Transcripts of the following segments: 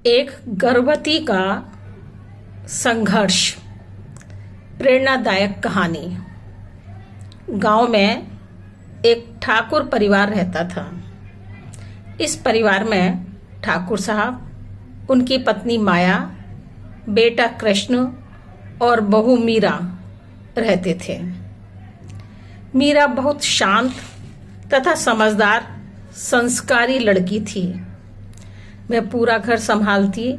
एक गर्भवती का संघर्ष। प्रेरणादायक कहानी। गांव में एक ठाकुर परिवार रहता था। इस परिवार में ठाकुर साहब, उनकी पत्नी माया, बेटा कृष्ण और बहू मीरा रहते थे। मीरा बहुत शांत तथा समझदार, संस्कारी लड़की थी। वह पूरा घर संभालती,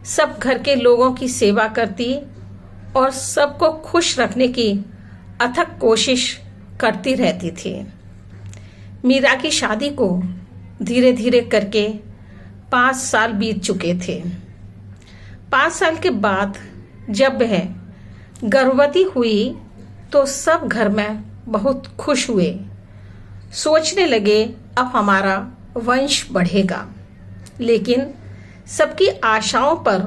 सब घर के लोगों की सेवा करती और सबको खुश रखने की अथक कोशिश करती रहती थी। मीरा की शादी को धीरे धीरे करके 5 साल बीत चुके थे। 5 साल के बाद जब वह गर्भवती हुई तो सब घर में बहुत खुश हुए। सोचने लगे अब हमारा वंश बढ़ेगा। लेकिन सबकी आशाओं पर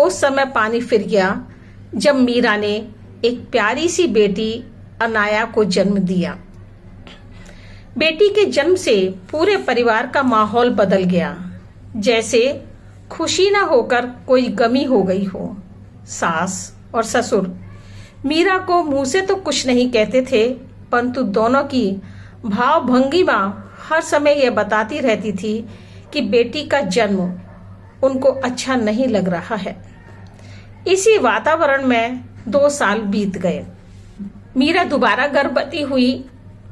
उस समय पानी फिर गया जब मीरा ने एक प्यारी सी बेटी अनाया को जन्म दिया। बेटी के जन्म से पूरे परिवार का माहौल बदल गया, जैसे खुशी ना होकर कोई गमी हो गई हो। सास और ससुर मीरा को मुंह से तो कुछ नहीं कहते थे, परंतु दोनों की भाव भंगिमा हर समय यह बताती रहती थी कि बेटी का जन्म उनको अच्छा नहीं लग रहा है। इसी वातावरण में 2 साल बीत गए। मीरा दोबारा गर्भवती हुई।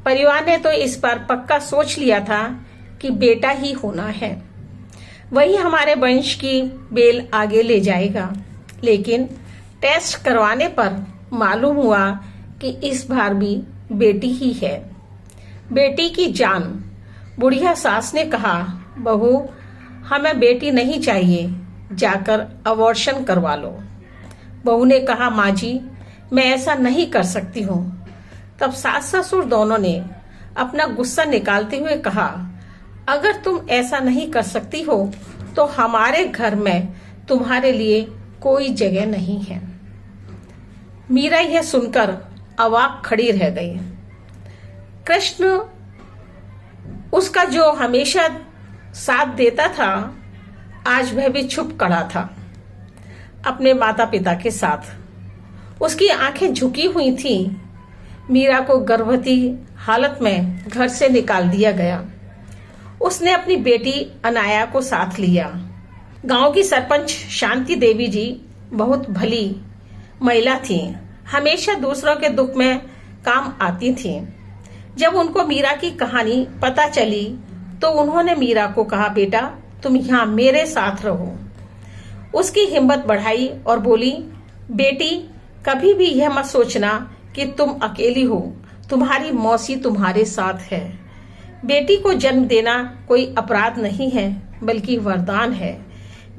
परिवार ने तो इस बार पक्का सोच लिया था कि बेटा ही होना है, वही हमारे वंश की बेल आगे ले जाएगा। लेकिन टेस्ट करवाने पर मालूम हुआ कि इस बार भी बेटी ही है। बेटी की जान। बुढ़िया सास ने कहा, बहू हमें बेटी नहीं चाहिए, जाकर अबॉर्शन करवा लो। बहू ने कहा, माँ जी मैं ऐसा नहीं कर सकती हूँ। तब सास ससुर दोनों ने अपना गुस्सा निकालते हुए कहा, अगर तुम ऐसा नहीं कर सकती हो तो हमारे घर में तुम्हारे लिए कोई जगह नहीं है। मीरा यह सुनकर अवाक खड़ी रह गई। कृष्ण, उसका जो हमेशा साथ देता था, आज वह भी छुप खड़ा था अपने माता पिता के साथ। उसकी आंखें झुकी हुई थीं। मीरा को गर्भवती हालत में घर से निकाल दिया गया। उसने अपनी बेटी अनाया को साथ लिया। गांव की सरपंच शांति देवी जी बहुत भली महिला थी, हमेशा दूसरों के दुख में काम आती थी। जब उनको मीरा की कहानी पता चली तो उन्होंने मीरा को कहा, बेटा तुम यहाँ मेरे साथ रहो। उसकी हिम्मत बढ़ाई और बोली, बेटी कभी भी यह मत सोचना कि तुम अकेली हो, तुम्हारी मौसी तुम्हारे साथ है। बेटी को जन्म देना कोई अपराध नहीं है, बल्कि वरदान है।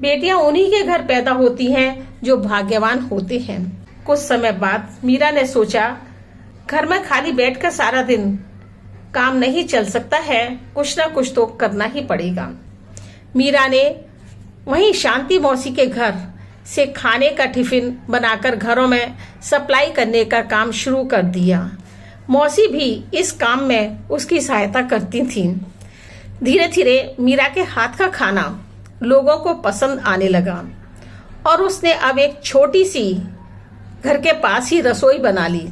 बेटियां उन्हीं के घर पैदा होती हैं जो भाग्यवान होते हैं। कुछ समय बाद मीरा ने सोचा, घर में खाली बैठकर सारा दिन काम नहीं चल सकता है, कुछ ना कुछ तो करना ही पड़ेगा। मीरा ने वहीं शांति मौसी के घर से खाने का टिफिन बनाकर घरों में सप्लाई करने का काम शुरू कर दिया। मौसी भी इस काम में उसकी सहायता करती थीं। धीरे धीरे मीरा के हाथ का खाना लोगों को पसंद आने लगा और उसने अब एक छोटी सी घर के पास ही रसोई बना ली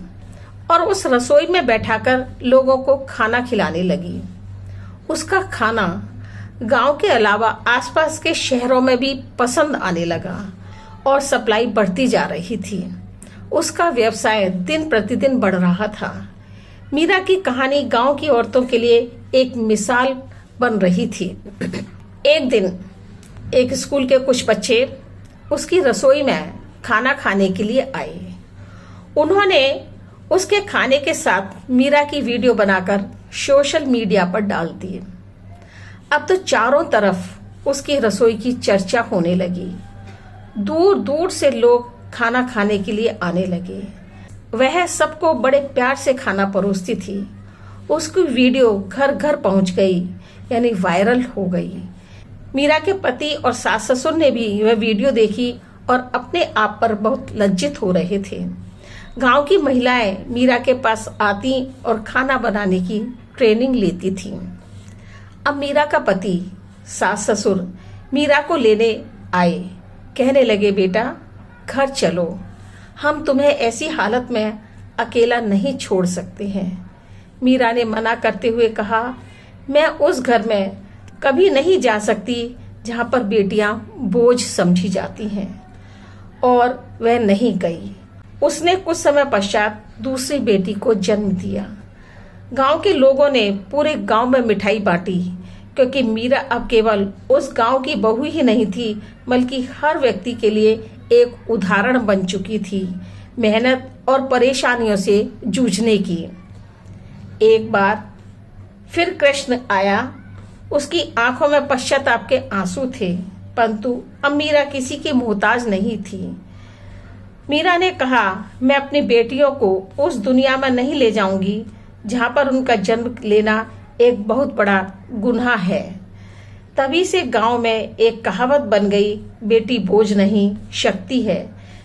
और उस रसोई में बैठाकर लोगों को खाना खिलाने लगी। उसका खाना गांव के अलावा आसपास के शहरों में भी पसंद आने लगा और सप्लाई बढ़ती जा रही थी। उसका व्यवसाय दिन प्रतिदिन बढ़ रहा था। मीरा की कहानी गांव की औरतों के लिए एक मिसाल बन रही थी। एक दिन एक स्कूल के कुछ बच्चे उसकी रसोई में खाना खाने के लिए आए। उन्होंने उसके खाने के साथ मीरा की वीडियो बनाकर सोशल मीडिया पर डाल दी। अब तो चारों तरफ उसकी रसोई की चर्चा होने लगी। दूर दूर से लोग खाना खाने के लिए आने लगे। वह सबको बड़े प्यार से खाना परोसती थी। उसकी वीडियो घर घर पहुंच गई, यानी वायरल हो गई। मीरा के पति और सास ससुर ने भी वह वीडियो देखी और अपने आप पर बहुत लज्जित हो रहे थे। गांव की महिलाएं मीरा के पास आती और खाना बनाने की ट्रेनिंग लेती थीं। अब मीरा का पति, सास ससुर मीरा को लेने आए। कहने लगे, बेटा घर चलो, हम तुम्हें ऐसी हालत में अकेला नहीं छोड़ सकते हैं। मीरा ने मना करते हुए कहा, मैं उस घर में कभी नहीं जा सकती जहां पर बेटियां बोझ समझी जाती हैं। और वह नहीं गई। उसने कुछ समय पश्चात दूसरी बेटी को जन्म दिया। गांव के लोगों ने पूरे गांव में मिठाई बांटी, क्योंकि मीरा अब केवल उस गांव की बहू ही नहीं थी, बल्कि हर व्यक्ति के लिए एक उदाहरण बन चुकी थी मेहनत और परेशानियों से जूझने की। एक बार फिर कृष्ण आया। उसकी आंखों में पश्चाताप के आंसू थे, परंतु अब मीरा किसी की मोहताज नहीं थी। मीरा ने कहा, मैं अपनी बेटियों को उस दुनिया में नहीं ले जाऊंगी जहां पर उनका जन्म लेना एक बहुत बड़ा गुनाह है। तभी से गांव में एक कहावत बन गई, बेटी बोझ नहीं शक्ति है।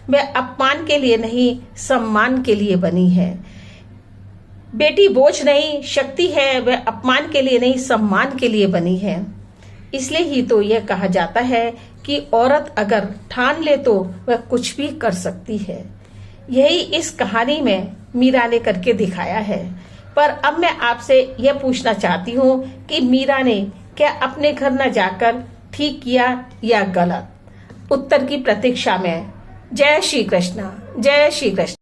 वह अपमान के लिए नहीं, सम्मान के लिए बनी है। बेटी बोझ नहीं शक्ति है, वह अपमान के लिए नहीं, सम्मान के लिए बनी है। इसलिए ही तो यह कहा जाता है कि औरत अगर ठान ले तो वह कुछ भी कर सकती है। यही इस कहानी में मीरा ने करके दिखाया है। पर अब मैं आपसे यह पूछना चाहती हूँ कि मीरा ने क्या अपने घर न जाकर ठीक किया या गलत? उत्तर की प्रतीक्षा में। जय श्री कृष्ण, जय श्री कृष्ण।